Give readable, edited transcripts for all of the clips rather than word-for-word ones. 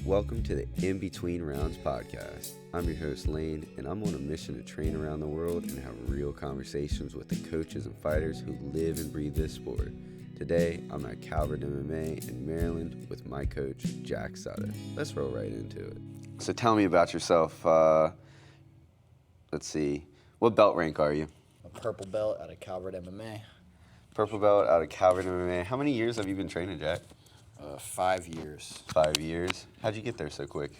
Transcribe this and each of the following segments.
Welcome to the In Between Rounds podcast. I'm your host Lane, and I'm on a mission to train around the world and have real conversations with the coaches and fighters who live and breathe this sport. Today, I'm at Calvert MMA in Maryland with my coach, Jack Sudduth. Let's roll right into it. So tell me about yourself. Let's see. What belt rank are you? A purple belt out of Calvert MMA. Purple belt out of Calvert MMA. How many years have you been training, Jack? 5 years. 5 years. How'd you get there so quick?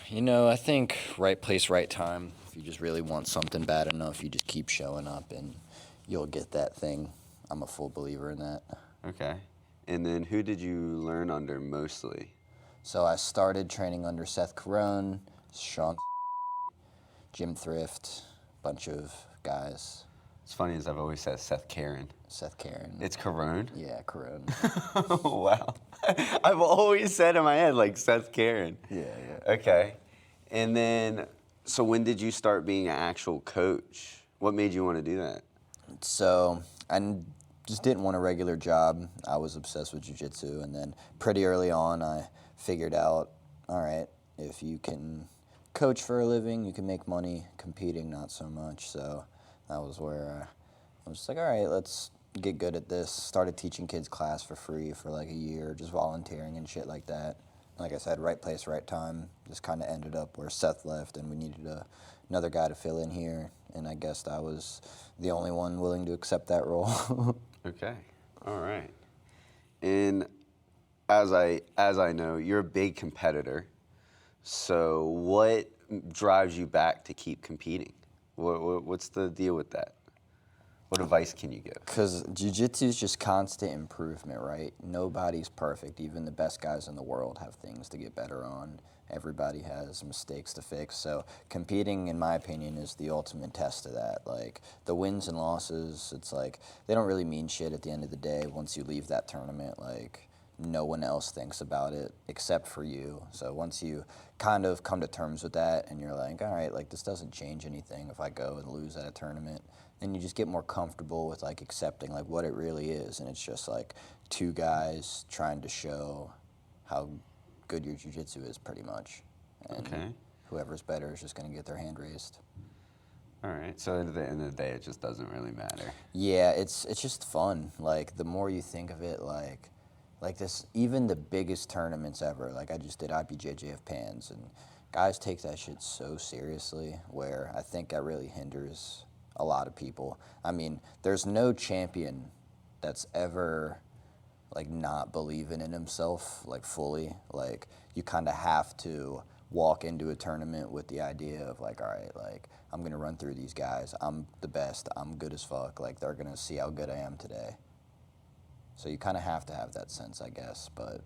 You know, I think right place, right time. If you just really want something bad enough, you just keep showing up and you'll get that thing. I'm a full believer in that. Okay. And then who did you learn under mostly? So I started training under Seth Carone, Sean, Jim Thrift, bunch of guys. It's funny as I've always said Seth Karen. Seth Karen. It's Carone? Yeah, Carone. Wow. I've always said in my head, like, Seth Karen. Yeah. Okay. And then, so when did you start being an actual coach? What made you want to do that? So I just didn't want a regular job. I was obsessed with jiu-jitsu, and then pretty early on I figured out, all right, if you can coach for a living, you can make money. Competing, not so much. So that was where I was just like, all right, let's get good at this. Started teaching kids class for free for like a year, just volunteering and shit like that. Like I said, right place, right time. Just kind of ended up where Seth left, and we needed another guy to fill in here. And I guessed I was the only one willing to accept that role. Okay. All right. And as I know, you're a big competitor. So what drives you back to keep competing? What's the deal with that? What advice can you give? Because jiu-jitsu is just constant improvement, right? Nobody's perfect. Even the best guys in the world have things to get better on. Everybody has mistakes to fix. So competing, in my opinion, is the ultimate test of that. Like, the wins and losses, it's like, they don't really mean shit at the end of the day once you leave that tournament. Like, no one else thinks about it except for you. So once you kind of come to terms with that and you're like, all right, like, this doesn't change anything if I go and lose at a tournament, then you just get more comfortable with, like, accepting, like, what it really is. And it's just, like, two guys trying to show how good your jiu-jitsu is, pretty much. And okay. Whoever's better is just going to get their hand raised. All right. So at the end of the day, it just doesn't really matter. Yeah, it's just fun. Like, the more you think of it, like this, even the biggest tournaments ever, like I just did IBJJF Pans, and guys take that shit so seriously, where I think that really hinders a lot of people. I mean, there's no champion that's ever, like, not believing in himself, like, fully. Like, you kind of have to walk into a tournament with the idea of, like, all right, like, I'm going to run through these guys. I'm the best. I'm good as fuck. Like, they're going to see how good I am today. So you kind of have to have that sense, I guess. But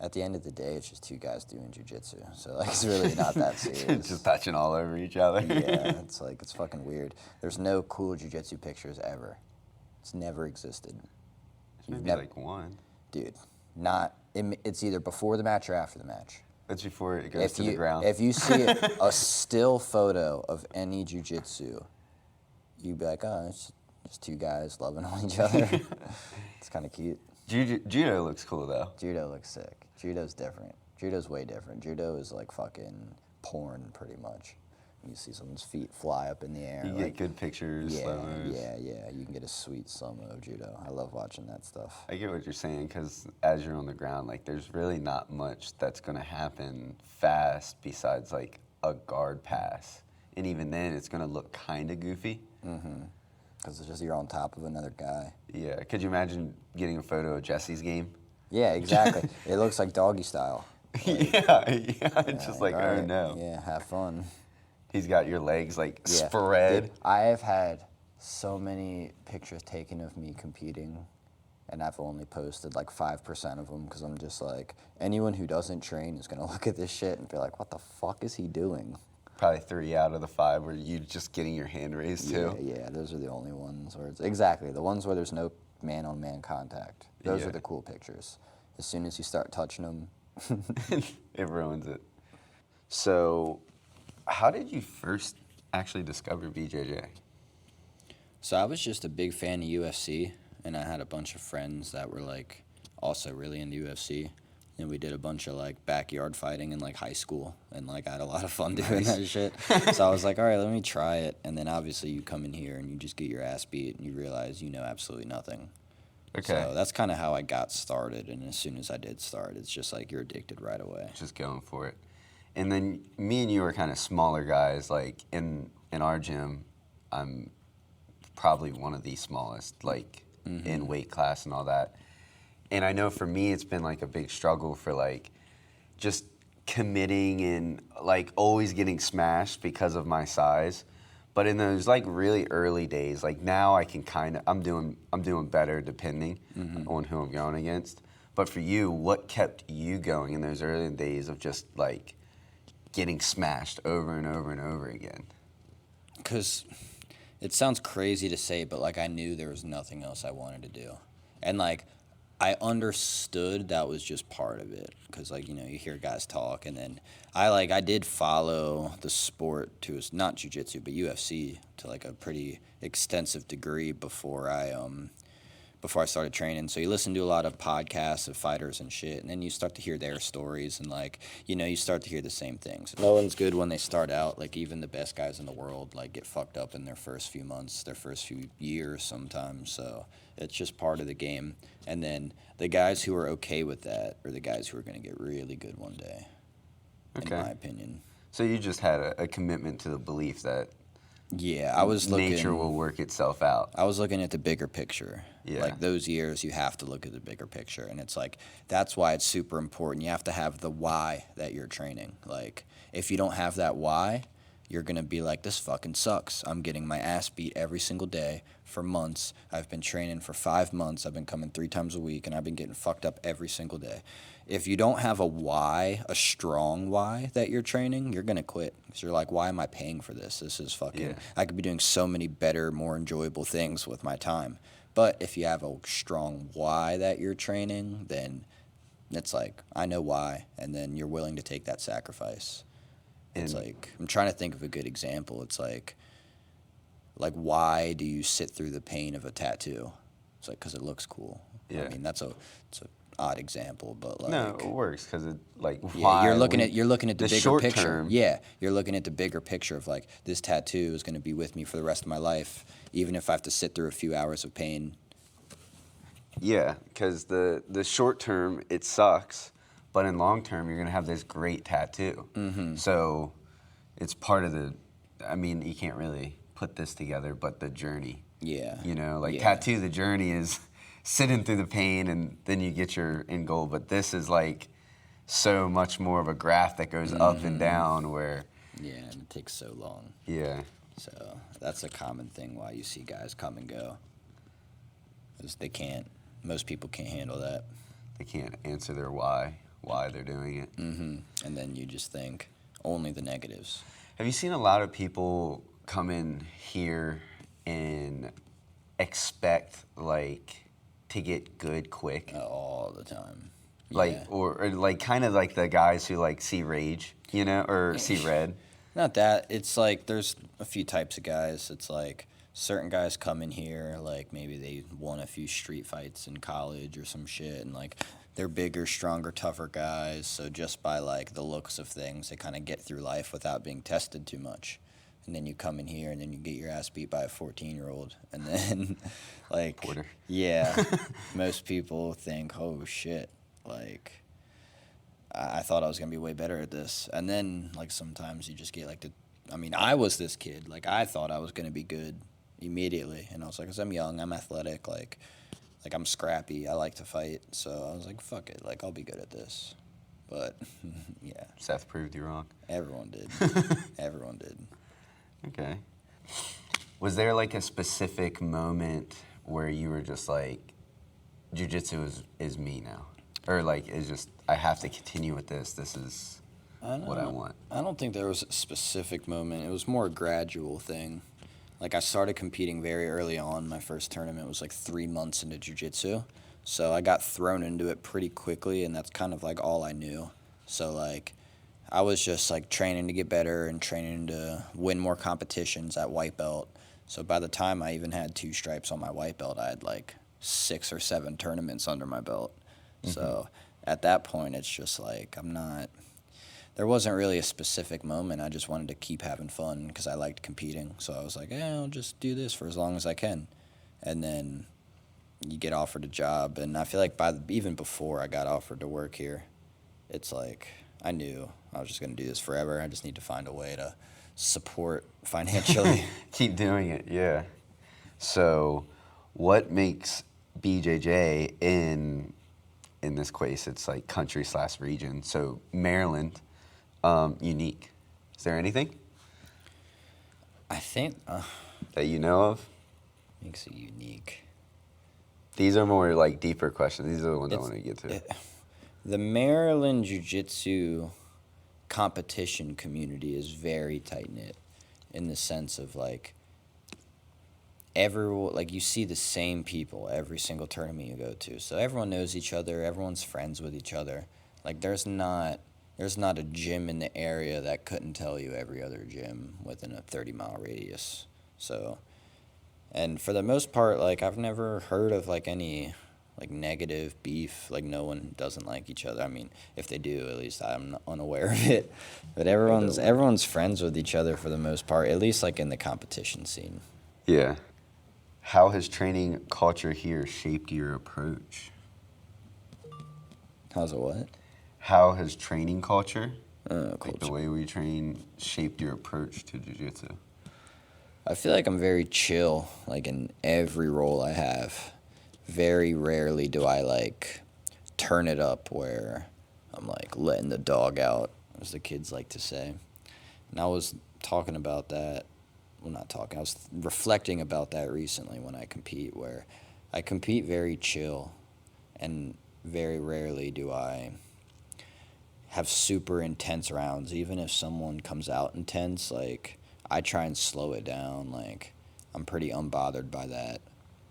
at the end of the day, it's just two guys doing jiu-jitsu. So, like, it's really not that serious. Just touching all over each other. Yeah, it's like, it's fucking weird. There's no cool jiu-jitsu pictures ever. It's never existed. Maybe like one. Dude, it's either before the match or after the match. That's before it goes to the ground. If you see a still photo of any jiu-jitsu, you'd be like, oh, it's just two guys loving on each other. It's kind of cute. Judo looks cool, though. Judo looks sick. Judo's different. Judo's way different. Judo is like fucking porn, pretty much. You see someone's feet fly up in the air. You get good pictures, slow-mos. Yeah. You can get a sweet slow-mo of judo. I love watching that stuff. I get what you're saying, because as you're on the ground, like, there's really not much that's going to happen fast besides, like, a guard pass. And even then, it's going to look kind of goofy. Mm-hmm. Because it's just you're on top of another guy. Yeah. Could you imagine getting a photo of Jesse's game? Yeah, exactly. It looks like doggy style. Like, yeah. It's just like, right, oh, no. Yeah, have fun. He's got your legs, like, spread. Dude, I have had so many pictures taken of me competing, and I've only posted like 5% of them, because I'm just like, anyone who doesn't train is going to look at this shit and be like, what the fuck is he doing? Probably 3 out of the 5 were you just getting your hand raised, too. Yeah, those are the only ones where it's, exactly, the ones where there's no man-on-man contact. Those are the cool pictures. As soon as you start touching them, it ruins it. So, how did you first actually discover BJJ? So I was just a big fan of UFC, and I had a bunch of friends that were, like, also really into UFC. and we did a bunch of like backyard fighting in like high school, and like I had a lot of fun doing that shit. So I was like, all right, let me try it. And then obviously you come in here and you just get your ass beat and you realize you know absolutely nothing. Okay. So that's kind of how I got started, and as soon as I did start, it's just like you're addicted right away. Just going for it. And then me and you are kind of smaller guys. Like in our gym, I'm probably one of the smallest, like in weight class and all that. And I know for me, it's been like a big struggle for like just committing and like always getting smashed because of my size. But in those like really early days, like now I can kind of, I'm doing better depending on who I'm going against. But for you, what kept you going in those early days of just like getting smashed over and over and over again? Because it sounds crazy to say, but like I knew there was nothing else I wanted to do. And like I understood that was just part of it, because like, you know, you hear guys talk, and then I did follow the sport to not jiu-jitsu but UFC to like a pretty extensive degree before I started training. So you listen to a lot of podcasts of fighters and shit, and then you start to hear their stories, and like, you know, you start to hear the same things. No one's good when they start out. Like even the best guys in the world like get fucked up in their first few months, their first few years sometimes. So it's just part of the game. And then the guys who are okay with that are the guys who are going to get really good one day, in my opinion. So you just had a commitment to the belief that I was looking, nature will work itself out. I was looking at the bigger picture. Yeah. Like those years, you have to look at the bigger picture. And it's like, that's why it's super important. You have to have the why that you're training. Like, if you don't have that why, you're going to be like, this fucking sucks. I'm getting my ass beat every single day for months. I've been training for 5 months. I've been coming 3 times a week, and I've been getting fucked up every single day. If you don't have a why, a strong why that you're training, you're going to quit. Because you're like, why am I paying for this? This is fucking, I could be doing so many better, more enjoyable things with my time. But if you have a strong why that you're training, then it's like, I know why, and then you're willing to take that sacrifice. It's like, I'm trying to think of a good example. It's like why do you sit through the pain of a tattoo? It's like, because it looks cool. Yeah. I mean, it's an odd example, but like, no, it works because it like why you're looking at the bigger picture. Term. Yeah, you're looking at the bigger picture of like, this tattoo is going to be with me for the rest of my life, even if I have to sit through a few hours of pain. Yeah, because the short term it sucks, but in long term you're gonna have this great tattoo. So it's part of the. I mean, you can't really put this together, but the journey. Yeah. You know, like tattoo, the journey is sitting through the pain, and then you get your end goal. But this is like so much more of a graph that goes up and down where. Yeah, and it takes so long. Yeah. So that's a common thing why you see guys come and go. Because they can't. Most people can't handle that. They can't answer their why they're doing it. And then you just think only the negatives. Have you seen a lot of people come in here and expect like to get good quick? All the time. Like or like kind of like the guys who like see rage, you know, or see red. Not that. It's like there's a few types of guys. It's like certain guys come in here, like maybe they won a few street fights in college or some shit, and like they're bigger, stronger, tougher guys. So just by like the looks of things, they kind of get through life without being tested too much. And then you come in here and then you get your ass beat by a 14-year-old, and then like Porter. Yeah, most people think, oh shit, like I thought I was gonna be way better at this, and then like sometimes you just get like I was this kid, like I thought I was gonna be good immediately, and I was like, because I'm young, I'm athletic, like I'm scrappy, I like to fight, so I was like, fuck it, like I'll be good at this. But yeah, Seth proved you wrong. Everyone did. Everyone did. Okay. Was there like a specific moment where you were just like, jiu-jitsu is me now, or like it's just I have to continue with this is what I want? I don't think there was a specific moment. It was more a gradual thing. Like, I started competing very early on. My first tournament was, like, 3 months into jiu-jitsu. So I got thrown into it pretty quickly, and that's kind of, like, all I knew. So, like, I was just, like, training to get better and training to win more competitions at white belt. So by the time I even had 2 stripes on my white belt, I had, like, 6 or 7 tournaments under my belt. So at that point, it's just like there wasn't really a specific moment. I just wanted to keep having fun because I liked competing. So I was like, I'll just do this for as long as I can. And then you get offered a job. And I feel like even before I got offered to work here, it's like I knew I was just going to do this forever. I just need to find a way to support financially. Keep doing it, yeah. So what makes BJJ in this case, it's like country/region, so Maryland, unique? Is there anything I think that you know of? makes it unique. These are more like deeper questions. These are the ones I want to get to. The Maryland Jiu-Jitsu competition community is very tight-knit in the sense of like everyone, like you see the same people every single tournament you go to. So everyone knows each other, everyone's friends with each other. Like there's not a gym in the area that couldn't tell you every other gym within a 30-mile radius. So, and for the most part, like I've never heard of like any like negative beef. Like no one doesn't like each other. I mean, if they do, at least I'm unaware of it. But everyone's friends with each other for the most part, at least like in the competition scene. Yeah. How has training culture here shaped your approach? How's it what? How has training culture, Culture. like the way we train, shaped your approach to jiu-jitsu? I feel like I'm very chill, like in every role I have. Very rarely do I like turn it up where I'm like letting the dog out, as the kids like to say. And I was talking about that. Well, not talking. I was reflecting about that recently when I compete, where I compete very chill, and very rarely do I have super intense rounds. Even if someone comes out intense, like I try and slow it down. Like I'm pretty unbothered by that.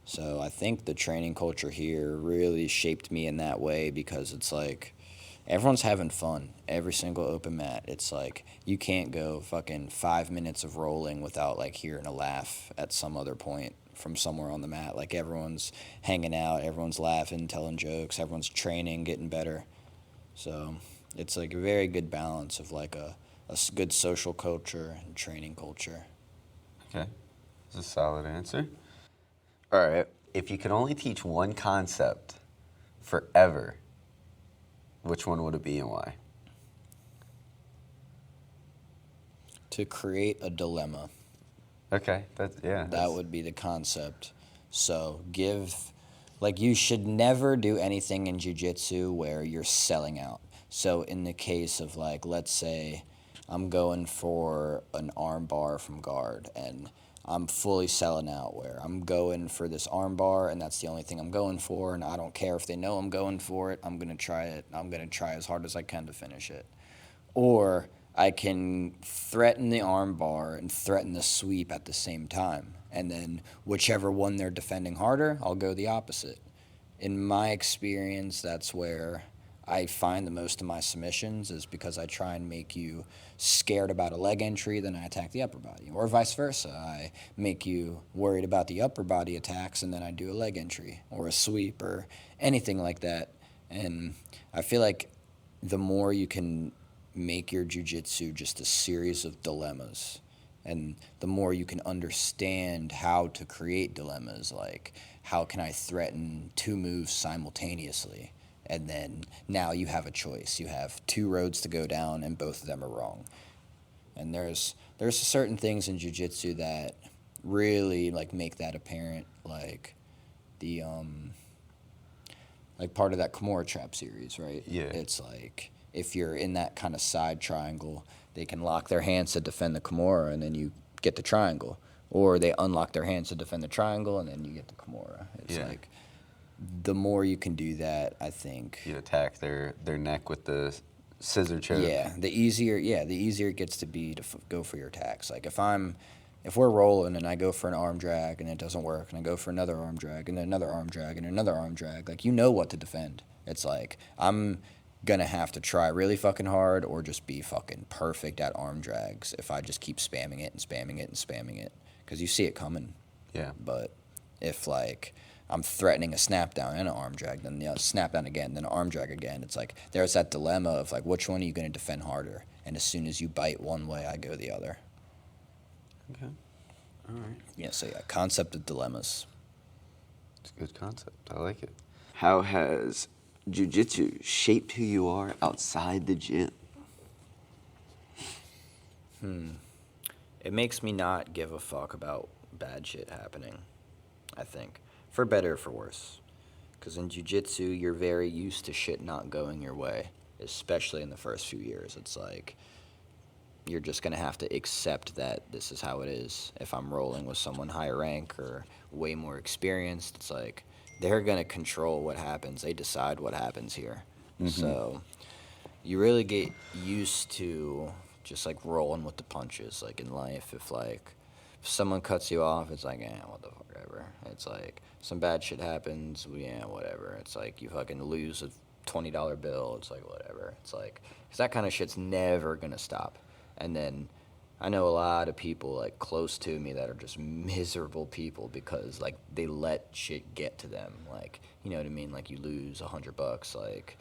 So I think the training culture here really shaped me in that way because it's like everyone's having fun. Every single open mat. It's like you can't go fucking 5 minutes of rolling without like hearing a laugh at some other point from somewhere on the mat. Like everyone's hanging out, everyone's laughing, telling jokes, everyone's training, getting better. So it's like a very good balance of like a good social culture and training culture. Okay, that's a solid answer. All right, if you could only teach one concept forever, which one would it be and why? To create a dilemma. Okay, That would be the concept. So you should never do anything in jiu-jitsu where you're selling out. So in the case of like, let's say I'm going for an arm bar from guard and I'm fully selling out where I'm going for this arm bar and that's the only thing I'm going for and I don't care if they know I'm going for it. I'm going to try it. I'm going to try as hard as I can to finish it. Or I can threaten the arm bar and threaten the sweep at the same time. And then whichever one they're defending harder, I'll go the opposite. In my experience, that's where I find the most of my submissions is because I try and make you scared about a leg entry, then I attack the upper body. Or vice versa. I make you worried about the upper body attacks, and then I do a leg entry or a sweep or anything like that. And I feel like the more you can make your jiu-jitsu just a series of dilemmas, and the more you can understand how to create dilemmas, like how can I threaten two moves simultaneously? And then now you have a choice. You have two roads to go down, and both of them are wrong. And there's certain things in jiu-jitsu that really like make that apparent, like the like part of that Kimura trap series, right? Yeah. It's like if you're in that kind of side triangle, they can lock their hands to defend the Kimura, and then you get the triangle. Or they unlock their hands to defend the triangle, and then you get the Kimura. It's like the more you can do that, I think. You attack their neck with the scissor choke. Yeah, the easier it gets to be to go for your attacks. Like if we're rolling and I go for an arm drag and it doesn't work, and I go for another arm drag and another arm drag and another arm drag, like you know what to defend. It's like I'm gonna have to try really fucking hard or just be fucking perfect at arm drags if I just keep spamming it and spamming it and spamming it, because you see it coming. Yeah. But if like I'm threatening a snap down and an arm drag, then snap down again, then an arm drag again. It's like there's that dilemma of like which one are you going to defend harder? And as soon as you bite one way, I go the other. Okay. All right. Yeah, so yeah, concept of dilemmas. It's a good concept. I like it. How has jiu-jitsu shaped who you are outside the gym? It makes me not give a fuck about bad shit happening, I think. For better or for worse. Because in jiu-jitsu, you're very used to shit not going your way, especially in the first few years. It's like you're just going to have to accept that this is how it is. If I'm rolling with someone higher rank or way more experienced, it's like they're going to control what happens. They decide what happens here. So you really get used to just like rolling with the punches. Like in life, if someone cuts you off, it's like, what the fuck ever. It's like some bad shit happens, whatever. It's like you fucking lose a $20 bill, it's like whatever. It's like, because that kind of shit's never gonna stop. And then I know a lot of people like close to me that are just miserable people because like they let shit get to them. Like, you know what I mean? Like you lose $100, like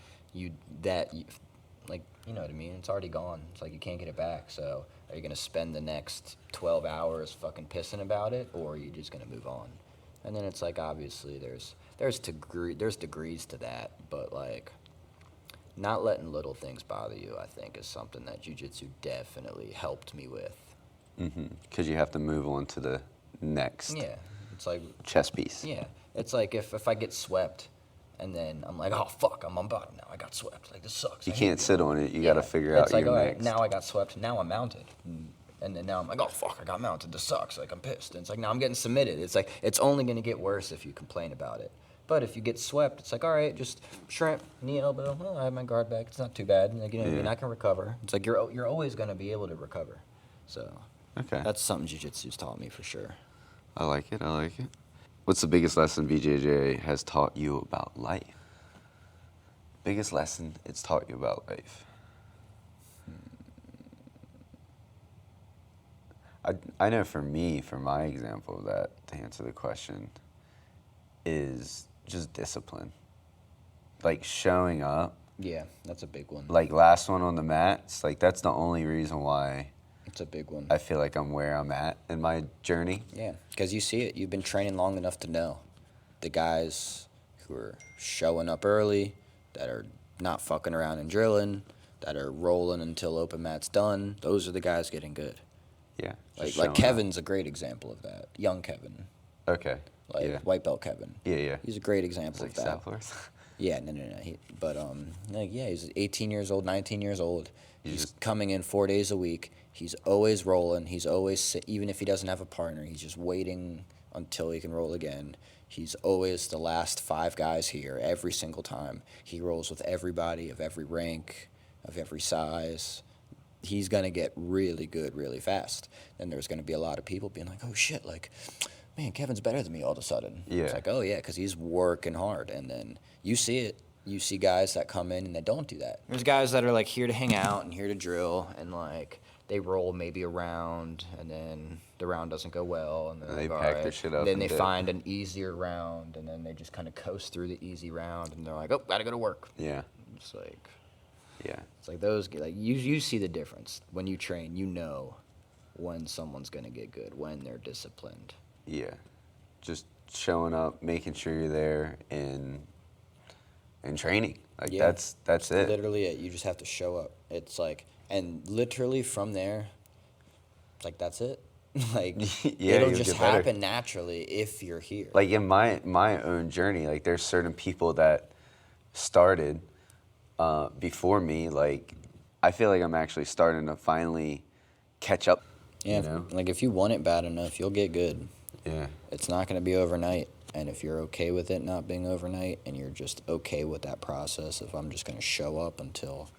like, you know what I mean? It's already gone. It's like you can't get it back. So are you going to spend the next 12 hours fucking pissing about it, or are you just going to move on? And then it's like, obviously, there's degrees to that, but like not letting little things bother you, I think, is something that jiu-jitsu definitely helped me with. Because you have to move on to the next it's like chess piece. Yeah. It's like if I get swept, and then I'm like, oh, fuck, I'm on bottom now. I got swept. Like, this sucks. You can't sit on it. You got to figure out like, your all next. right, now I got swept. Now I'm mounted. And then now I'm like, oh, fuck, I got mounted. This sucks. Like, I'm pissed. And it's like, now I'm getting submitted. It's like, it's only going to get worse if you complain about it. But if you get swept, it's like, all right, just shrimp, knee, elbow. Oh, I have my guard back. It's not too bad. Like, you know what I mean? I can recover. It's like, you're always going to be able to recover. So that's something jiu-jitsu's taught me for sure. I like it. What's the biggest lesson BJJ has taught you about life? Biggest lesson it's taught you about life. I know for me, for my example of that, to answer the question, is just discipline. Like showing up. Yeah, that's a big one. Like last one on the mats, like that's the only reason why it's a big one. I feel like I'm where I'm at in my journey. Yeah, because you see it. You've been training long enough to know the guys who are showing up early, that are not fucking around and drilling, that are rolling until open mat's done. Those are the guys getting good. Yeah. Like Kevin's a great example of that. Young Kevin. Okay. Like white belt Kevin. Yeah. He's a great example of that. Southworth? Yeah, no. He's 18 years old, 19 years old. He's coming in 4 days a week. He's always rolling. He's always, even if he doesn't have a partner, he's just waiting until he can roll again. He's always the last 5 guys here every single time. He rolls with everybody of every rank, of every size. He's going to get really good really fast. Then there's going to be a lot of people being like, oh, shit, like, man, Kevin's better than me all of a sudden. Yeah. It's like, oh, yeah, because he's working hard. And then you see it. You see guys that come in and they don't do that. There's guys that are, like, here to hang out and here to drill, and, like, they roll maybe a round, and then the round doesn't go well, and they pack their shit up. Then they find an easier round, and then they just kind of coast through the easy round, and they're like, oh, gotta go to work. Yeah. It's like, yeah. It's like those, like, you see the difference. When you train, you know when someone's gonna get good, when they're disciplined. Yeah. Just showing up, making sure you're there, and training. Like, that's it. Literally it. You just have to show up. It's like, and literally from there, like, that's it. Like, it'll just happen naturally if you're here. Like, in my own journey, like, there's certain people that started before me. Like, I feel like I'm actually starting to finally catch up. Yeah, you know? Like, if you want it bad enough, you'll get good. Yeah. It's not going to be overnight. And if you're okay with it not being overnight, and you're just okay with that process, if I'm just going to show up until,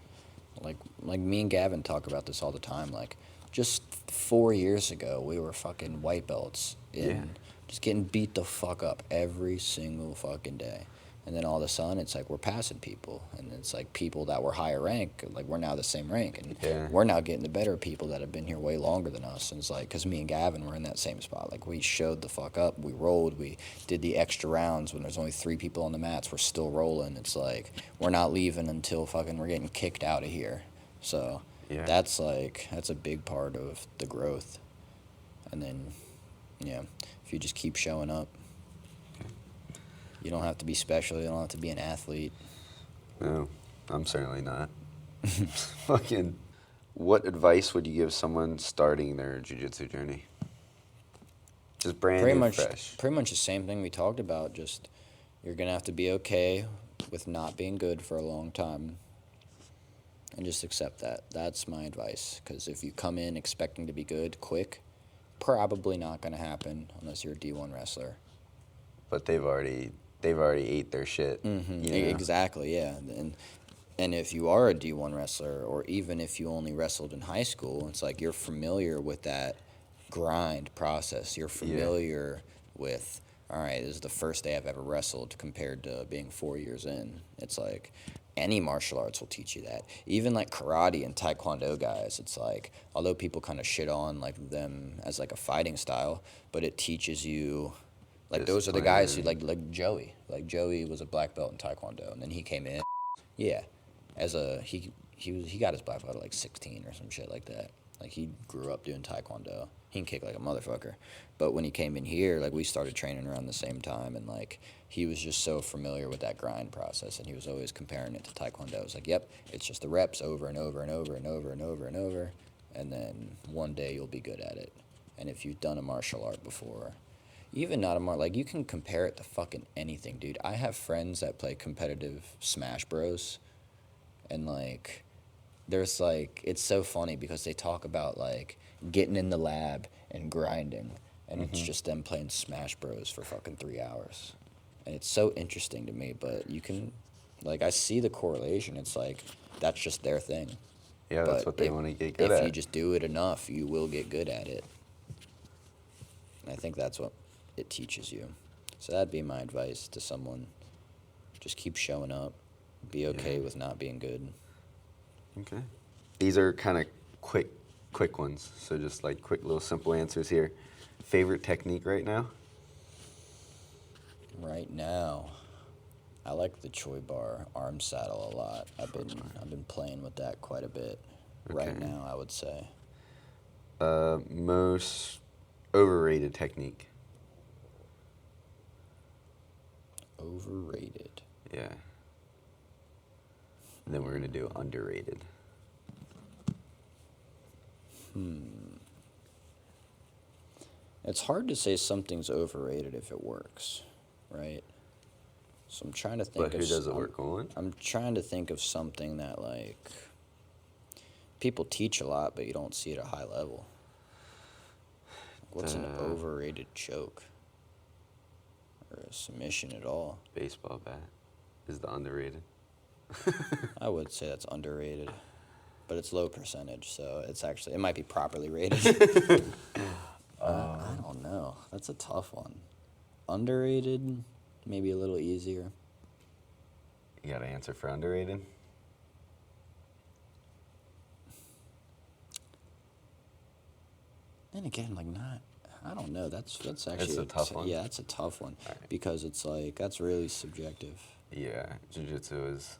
like me and Gavin talk about this all the time, like, just 4 years ago, we were fucking white belts just getting beat the fuck up every single fucking day. And then all of a sudden, it's like we're passing people. And it's like people that were higher rank, like we're now the same rank. And we're now getting the better people that have been here way longer than us. And it's like, because me and Gavin were in that same spot. Like, we showed the fuck up. We rolled. We did the extra rounds when there's only 3 people on the mats. We're still rolling. It's like, we're not leaving until fucking we're getting kicked out of here. So that's a big part of the growth. And then, if you just keep showing up. You don't have to be special. You don't have to be an athlete. No, I'm certainly not. Fucking, what advice would you give someone starting their jiu-jitsu journey? Just brand new, fresh. Pretty much the same thing we talked about. Just, you're going to have to be okay with not being good for a long time. And just accept that. That's my advice. Because if you come in expecting to be good quick, probably not going to happen unless you're a D1 wrestler. But they've already ate their shit. Mm-hmm. You know? Exactly, yeah. And if you are a D1 wrestler, or even if you only wrestled in high school, it's like you're familiar with that grind process. You're familiar with, all right, this is the first day I've ever wrestled compared to being 4 years in. It's like any martial arts will teach you that. Even like karate and taekwondo guys, it's like, although people kind of shit on like them as like a fighting style, but it teaches you. Like, those are the guys who, like Joey. Like, Joey was a black belt in Taekwondo, and then he came in. Yeah. He got his black belt at, like, 16 or some shit like that. Like, he grew up doing Taekwondo. He can kick like a motherfucker. But when he came in here, like, we started training around the same time, and, like, he was just so familiar with that grind process, and he was always comparing it to Taekwondo. It was like, yep, it's just the reps over and over and over and over and over and over, and then one day you'll be good at it. And if you've done a martial art before... Even not a more, like, you can compare it to fucking anything, dude. I have friends that play competitive Smash Bros. And, like, there's, like, it's so funny because they talk about, like, getting in the lab and grinding. And it's just them playing Smash Bros. For fucking 3 hours. And it's so interesting to me, but you can, like, I see the correlation. It's like, that's just their thing. Yeah, that's what they want to get good at. If you just do it enough, you will get good at it. And I think that's what it teaches you. So that'd be my advice to someone. Just keep showing up. Be okay with not being good. Okay. These are kind of quick ones. So just like quick little simple answers here. Favorite technique right now? Right now, I like the Choi bar arm saddle a lot. I've been playing with that quite a bit. Right now, I would say. Most overrated technique? Overrated. Yeah. And then we're going to do underrated. It's hard to say something's overrated if it works, right? So I'm trying to think But who does it work on? I'm trying to think of something that, like, people teach a lot, but you don't see it at a high level. What's an overrated choke? Or a submission at all? Baseball bat is the underrated. I would say that's underrated, but it's low percentage, so it might be properly rated. I don't know. That's a tough one. Underrated, maybe a little easier. You got an answer for underrated? And again, like, I don't know. That's actually it's a tough one. Yeah, that's a tough one because it's like that's really subjective. Yeah, jiu-jitsu is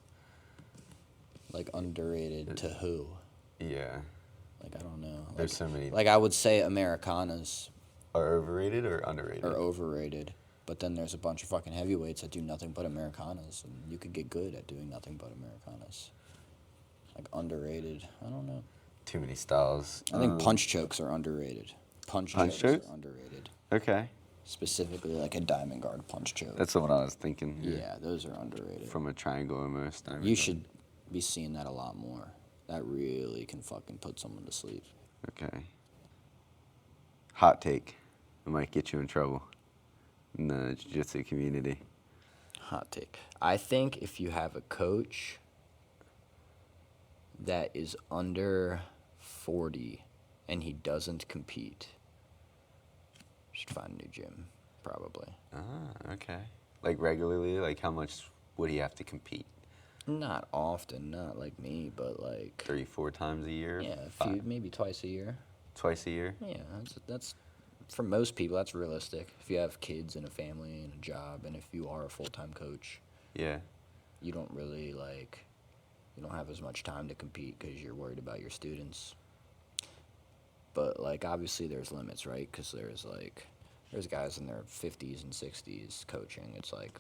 like underrated to who? Yeah. Like, I don't know. There's so many. Like, I would say Americanas are overrated or underrated? Are overrated. But then there's a bunch of fucking heavyweights that do nothing but Americanas, and you could get good at doing nothing but Americanas. Like, underrated. I don't know. Too many styles. I think punch chokes are underrated. Punch chokes are underrated. Okay. Specifically, like a diamond guard punch choke. That's what I was thinking. Yeah, those are underrated. From a triangle almost. You should be seeing that a lot more. That really can fucking put someone to sleep. Okay. Hot take. It might get you in trouble in the jiu-jitsu community. Hot take. I think if you have a coach that is under 40 and he doesn't compete, you should find a new gym, probably. Ah, okay. Like regularly? Like how much would he have to compete? Not often, not like me, but like 3-4 times a year? yeah, a few, maybe twice a year. Twice a year? Yeah, that's for most people that's realistic. If you have kids and a family and a job, and if you are a full-time coach, Yeah. you don't really like you don't have as much time to compete because you're worried about your students. But like obviously there's limits, right? Because there's guys in their 50s and 60s coaching. It's like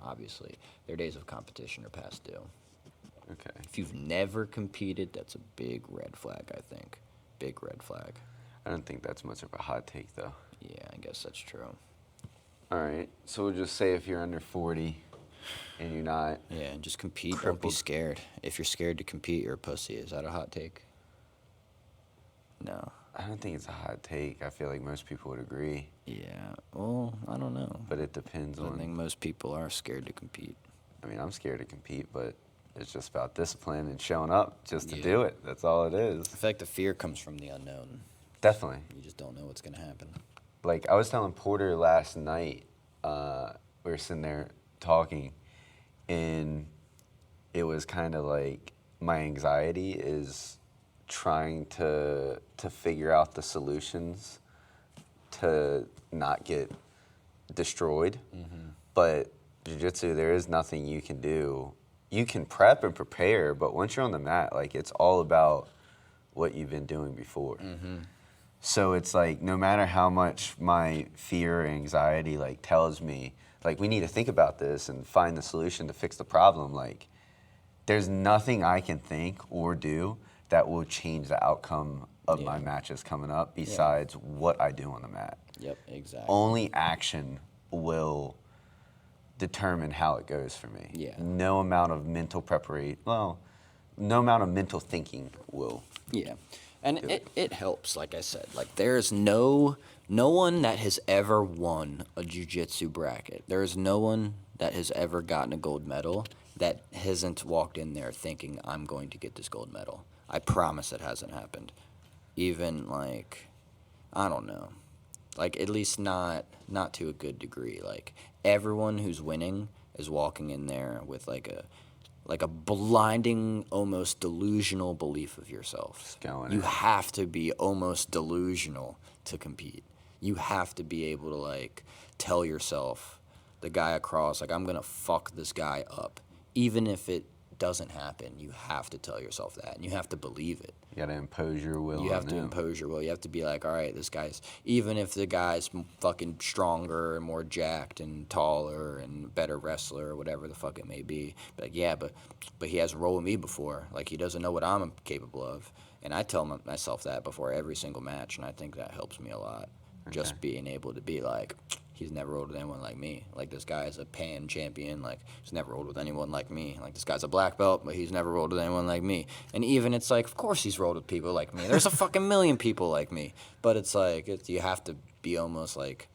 obviously their days of competition are past due. Okay. If you've never competed, that's a big red flag, I think. Big red flag. I don't think that's much of a hot take, though. Yeah, I guess that's true. All right. So we'll just say if you're under 40 and you're not. Yeah, and just compete. Don't be Crippled. scared. If you're scared to compete, you're a pussy. Is that a hot take? No. I don't think it's a hot take. I feel like most people would agree. Yeah. Well, I don't know. But it depends I on. think most people are scared to compete. I mean, I'm scared to compete, but it's just about discipline and showing up just to Yeah. do it. That's all it is. I feel like the fear comes from the unknown. Definitely. You just don't know what's going to happen. Like, I was telling Porter last night, we were sitting there talking, and it was kind of like my anxiety is trying to figure out the solutions to not get destroyed. Mm-hmm. But jiu-jitsu, there is nothing you can do. You can prep and prepare, but once you're on the mat, like, it's all about what you've been doing before. Mm-hmm. So it's like, no matter how much my fear or anxiety like tells me, like, we need to think about this and find the solution to fix the problem, like, there's nothing I can think or do that will change the outcome of my matches coming up besides what I do on the mat. Yep, exactly. Only action will determine how it goes for me. Yeah. No amount of mental preparation, well, no amount of mental thinking will. Yeah. And it helps, like I said. Like, there's no one that has ever won a jiu-jitsu bracket. There is no one that has ever gotten a gold medal that hasn't walked in there thinking, I'm going to get this gold medal. I promise it hasn't happened. Even, like, I don't know. Like, at least not to a good degree. Like, everyone who's winning is walking in there with, like a blinding, almost delusional belief of yourself. Just going You in. have to be almost delusional to compete. You have to be able to, like, tell yourself, the guy across, like, I'm going to fuck this guy up. Even if it doesn't happen, you have to tell yourself that, and you have to believe it. You got to impose your will on You have to them. impose your will. You have to be like, all right, this guy's, even if the guy's fucking stronger and more jacked and taller and better wrestler or whatever the fuck it may be, like, yeah, but he hasn't rolled with me before. Like, he doesn't know what I'm capable of. And I tell myself that before every single match, and I think that helps me a lot. Okay. Just being able to be like, he's never rolled with anyone like me. Like, this guy is a pan champion. Like, he's never rolled with anyone like me. Like, this guy's a black belt, but he's never rolled with anyone like me. And even it's like, of course he's rolled with people like me. There's a fucking million people like me. But it's like, you have to be almost like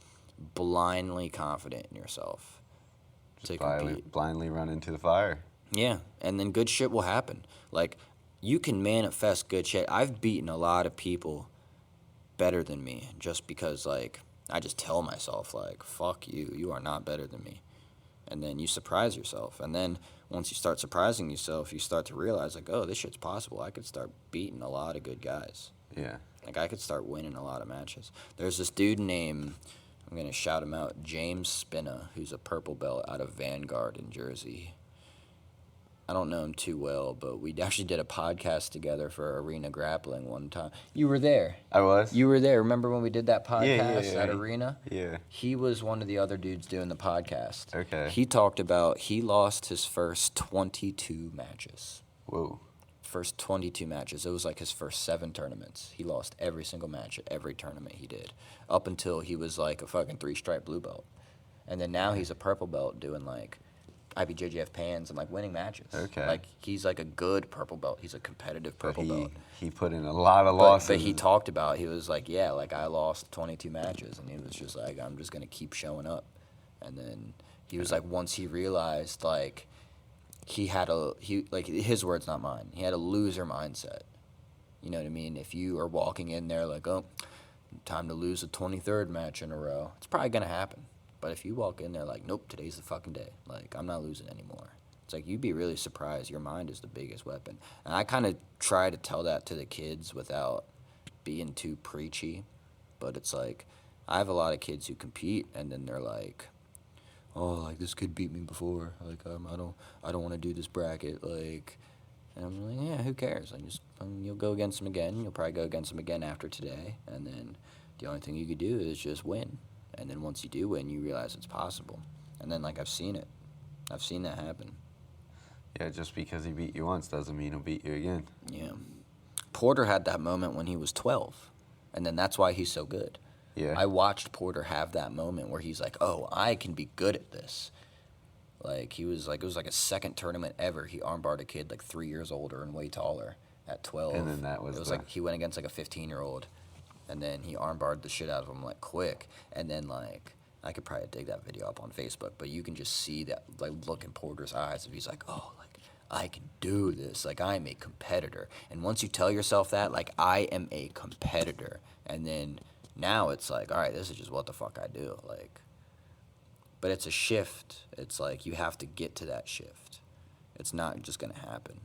blindly confident in yourself to compete. Blindly run into the fire. Yeah, and then good shit will happen. Like, you can manifest good shit. I've beaten a lot of people better than me just because, like, I just tell myself, like, fuck you, you are not better than me. And then you surprise yourself. And then once you start surprising yourself, you start to realize, like, oh, this shit's possible. I could start beating a lot of good guys. Yeah. Like, I could start winning a lot of matches. There's this dude named, I'm going to shout him out, James Spina, who's a purple belt out of Vanguard in Jersey. I don't know him too well, but we actually did a podcast together for Arena Grappling one time. You were there. I was? You were there. Remember when we did that podcast Yeah. at Arena? Yeah. He was one of the other dudes doing the podcast. Okay. He talked about he lost his first 22 matches. Whoa. First 22 matches. It was like his first 7 tournaments. He lost every single match at every tournament he did, up until he was like a fucking 3-stripe blue belt. And then now he's a purple belt doing like IBJJF pans and like winning matches. Okay. Like, he's like a good purple belt. He's a competitive purple belt. He put in a lot of losses. But he talked about, he was like, yeah, like, I lost 22 matches, and he was just like, I'm just going to keep showing up. And then he was like, once he realized, like, like, his words, not mine, he had a loser mindset. You know what I mean? If you are walking in there like, oh, time to lose a 23rd match in a row, it's probably going to happen. But if you walk in there like, nope, today's the fucking day. Like, I'm not losing anymore. It's like, you'd be really surprised. Your mind is the biggest weapon. And I kind of try to tell that to the kids without being too preachy. But it's like, I have a lot of kids who compete, and then they're like, oh, like, this kid beat me before. Like, I don't want to do this bracket. Like, and I'm like, yeah, who cares? Like, you'll go against him again. You'll probably go against him again after today. And then the only thing you could do is just win. And then once you do win, you realize it's possible. And then, like, I've seen it. I've seen that happen. Yeah, just because he beat you once doesn't mean he'll beat you again. Yeah. Porter had that moment when he was 12, and then that's why he's so good. Yeah. I watched Porter have that moment where he's like, oh, I can be good at this. Like, he was like, it was like a second tournament ever. He armbarred a kid like 3 years older and way taller at 12. And then that was it was like he went against like a 15-year-old, and then he armbarred the shit out of him like quick. And then, like, I could probably dig that video up on Facebook, but you can just see that, like, look in Porter's eyes if he's like, oh, like, I can do this. Like, I'm a competitor. And once you tell yourself that, like, I am a competitor, and then now it's like, all right, this is just what the fuck I do. Like, but it's a shift. It's like you have to get to that shift. It's not just going to happen.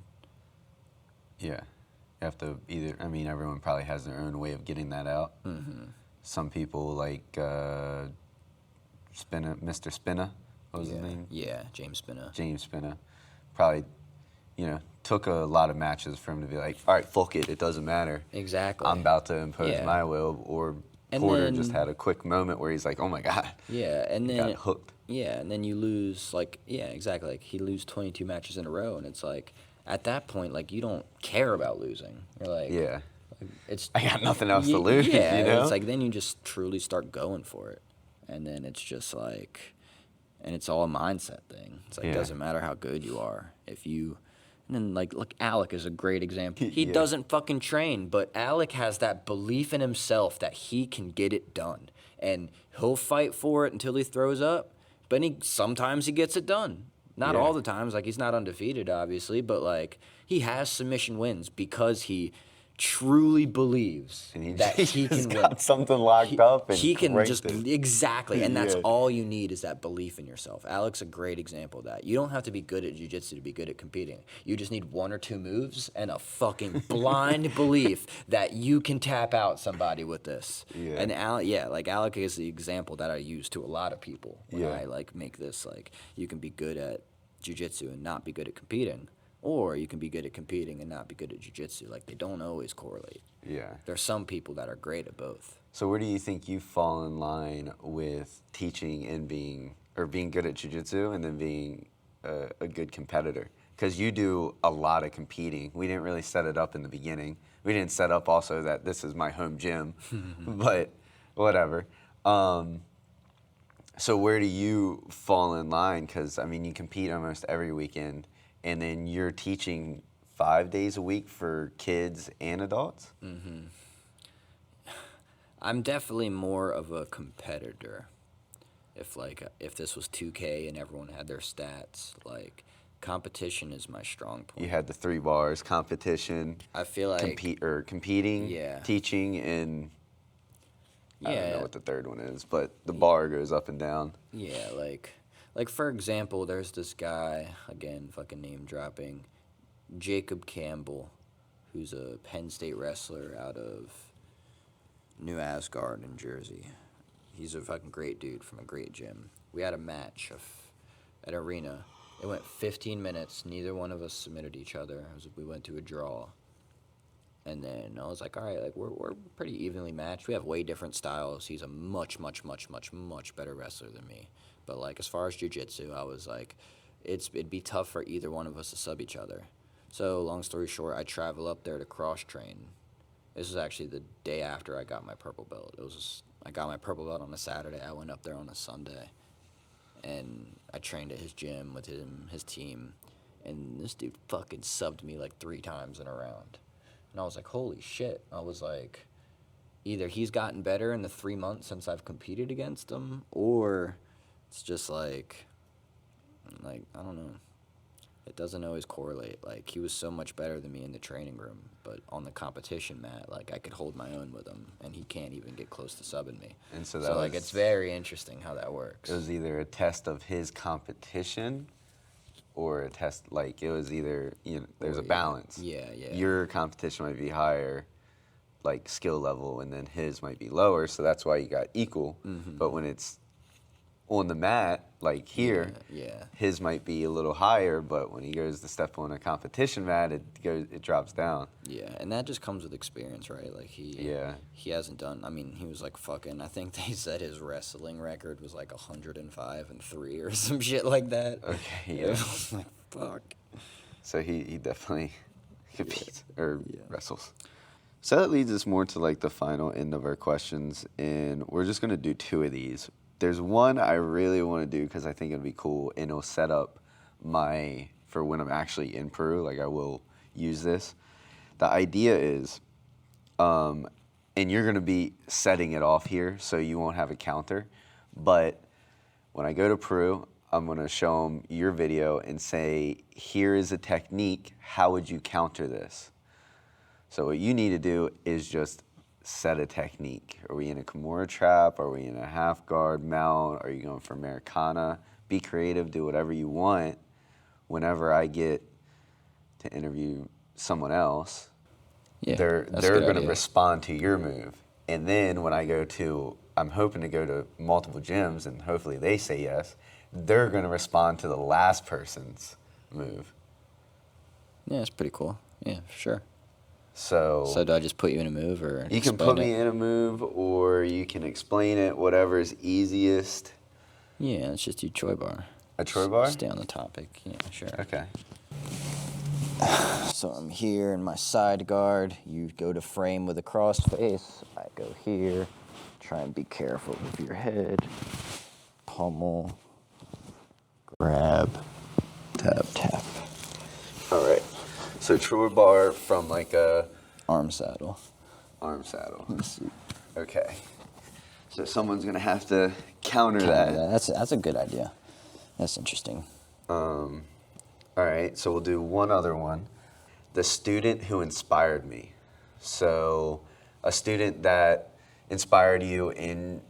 Yeah. You have to either, I mean, everyone probably has their own way of getting that out. Mm-hmm. Some people like Mr. Spina, what was his name? Yeah, James Spina. James Spina. Probably, took a lot of matches for him to be like, all right, fuck it, it doesn't matter. Exactly. I'm about to impose my will. Or Porter just had a quick moment where he's like, oh my God. Yeah, and then got hooked. Yeah, and then you lose, like, yeah, exactly. Like, he lose 22 matches in a row, and it's like, at that point, like, you don't care about losing. You're like, yeah, it's I got nothing else to lose. Yeah, it's like, then you just truly start going for it, and then it's just like, and it's all a mindset thing. It's like, it doesn't matter how good you are. If you, and then, like, look, Alec is a great example. He doesn't fucking train, but Alec has that belief in himself that he can get it done, and he'll fight for it until he throws up, but sometimes he gets it done. Not all the times, like, he's not undefeated, obviously, but, like, he has submission wins because he truly believes that he can win. Got something locked up, and he can just it. Exactly, and that's all you need is that belief in yourself. Alec's a great example of that. You don't have to be good at jiu-jitsu to be good at competing. You just need one or two moves and a fucking blind belief that you can tap out somebody with this. Yeah. And Alec is the example that I use to a lot of people when I, like, make this, like, you can be good at jiu-jitsu and not be good at competing. Or you can be good at competing and not be good at jiu-jitsu. Like, they don't always correlate. Yeah. There's some people that are great at both. So where do you think you fall in line with teaching and being good at jiu-jitsu and then being a good competitor? Because you do a lot of competing. We didn't really set it up in the beginning. We didn't set up also that this is my home gym, but whatever. So where do you fall in line? Because, I mean, you compete almost every weekend, and then you're teaching 5 days a week for kids and adults? Mm-hmm. I'm definitely more of a competitor. If this was 2K and everyone had their stats, like, competition is my strong point. You had the 3 bars, competition, I feel like competing, teaching, and I don't know what the third one is, but the bar goes up and down. Yeah, like for example, there's this guy, again, fucking name dropping, Jacob Campbell, who's a Penn State wrestler out of New Asgard in Jersey. He's a fucking great dude from a great gym. We had a match at Arena. It went 15 minutes. Neither one of us submitted each other. We went to a draw. And then I was like, all right, like, we're pretty evenly matched. We have way different styles. He's a much, much, much, much, much better wrestler than me. But, like, as far as jiu-jitsu, I was like, it'd be tough for either one of us to sub each other. So, long story short, I travel up there to cross-train. This was actually the day after I got my purple belt. I got my purple belt on a Saturday. I went up there on a Sunday. And I trained at his gym with his team. And this dude fucking subbed me like 3 times in a round. And I was like, holy shit. I was like, either he's gotten better in the 3 months since I've competed against him, or it's just like, I don't know. It doesn't always correlate. Like, he was so much better than me in the training room, but on the competition mat, like, I could hold my own with him, and he can't even get close to subbing me. And so it's very interesting how that works. It was either a test of his competition or a test, like it was either, there's a yeah. balance. Yeah, yeah. Your competition might be higher, like skill level, and then his might be lower, so that's why you got equal. But when it's on the mat, like here, Yeah. his might be a little higher, but when he goes to step on a competition mat, it drops down. Yeah, and that just comes with experience, right? Like he hasn't done. I mean, he was like fucking. I think they said his wrestling record was like 105-3 or some shit like that. Okay, I was like, fuck. So he definitely competes or wrestles. So that leads us more to like the final end of our questions, and we're just gonna do 2 of these. There's one I really want to do because I think it'll be cool, and it'll set up for when I'm actually in Peru. Like I will use this. The idea is, and you're gonna be setting it off here, so you won't have a counter. But when I go to Peru, I'm gonna show them your video and say, here is a technique. How would you counter this? So what you need to do is just set a technique. Are we in a Kimura trap? Are we in a half guard mount? Are you going for Americana? Be creative, do whatever you want. Whenever I get to interview someone else, they're going to respond to your move. And then when I'm hoping to go to multiple gyms and hopefully they say yes, they're going to respond to the last person's move. Yeah, it's pretty cool. Yeah, for sure. So do I just put you in a move, or you can put me in a move, or you can explain it, whatever is easiest. Yeah, let's just do Choi bar. A Choi bar? Stay on the topic. Yeah, sure. Okay. So I'm here in my side guard. You go to frame with a cross face. I go here. Try and be careful with your head. Pummel. Grab. Tap, tap. All right. So Choi bar from like a arm saddle. Arm saddle. Let's see. Okay. So someone's gonna have to counter that. That's a good idea. That's interesting. All right. So we'll do one other one. The student who inspired me. So a student that inspired you and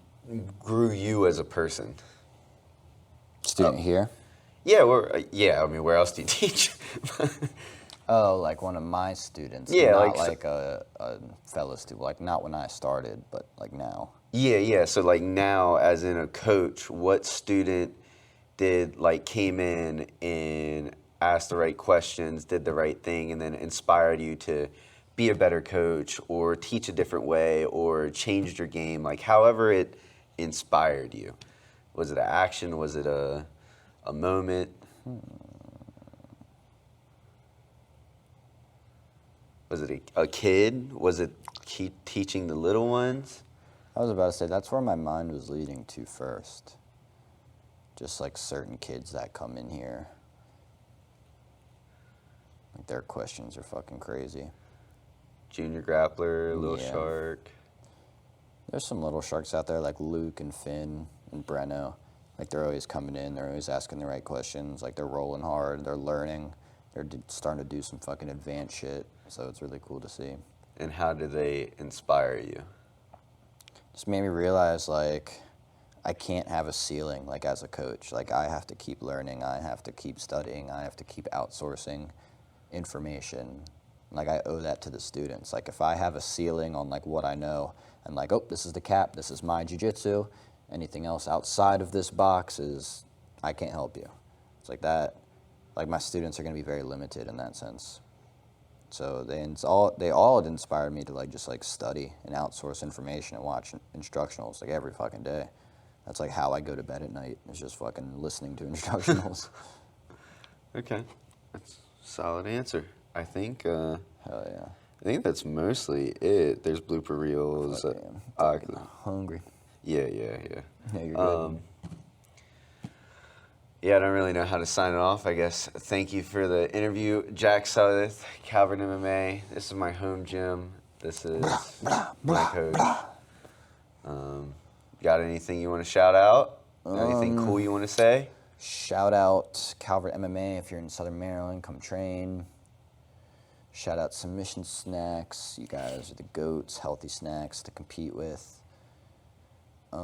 grew you as a person. Student here? Yeah. I mean, where else do you teach? Oh, like one of my students. Yeah, not like a fellow student. Like not when I started, but like now. Yeah. So like now, as in a coach, what student came in and asked the right questions, did the right thing, and then inspired you to be a better coach or teach a different way or changed your game? Like however it inspired you. Was it an action? Was it a moment? Was it a kid? Was it teaching the little ones? I was about to say, that's where my mind was leading to first. Just like certain kids that come in here. Like their questions are fucking crazy. Junior grappler, little shark. There's some little sharks out there like Luke and Finn and Breno. Like they're always coming in, they're always asking the right questions. Like they're rolling hard, they're learning. They're starting to do some fucking advanced shit. So it's really cool to see. And how do they inspire you? Just made me realize, like, I can't have a ceiling, like, as a coach. Like, I have to keep learning. I have to keep studying. I have to keep outsourcing information. Like, I owe that to the students. Like, if I have a ceiling on, like, what I know, and, like, oh, this is the cap, this is my jiu-jitsu, anything else outside of this box is, I can't help you. It's like that. Like, my students are going to be very limited in that sense. So they all had inspired me to like just like study and outsource information and watch instructionals like every fucking day. That's like how I go to bed at night. It's just fucking listening to instructionals. Okay, that's a solid answer. I think. Hell yeah. I think that's mostly it. There's blooper reels. I'm hungry. Yeah. Yeah, you're good. Yeah, I don't really know how to sign it off, I guess. Thank you for the interview. Jack Sudduth, Calvert MMA. This is my home gym. This is my coach. Got anything you want to shout out? Anything cool you want to say? Shout out Calvert MMA if you're in Southern Maryland, come train. Shout out Submission Snacks. You guys are the GOATs, healthy snacks to compete with. I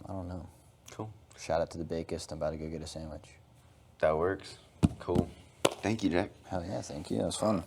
don't know. Cool. Shout out to the Bakist. I'm about to go get a sandwich. That works. Cool. Thank you, Jack. Hell yeah, thank you. That was fun.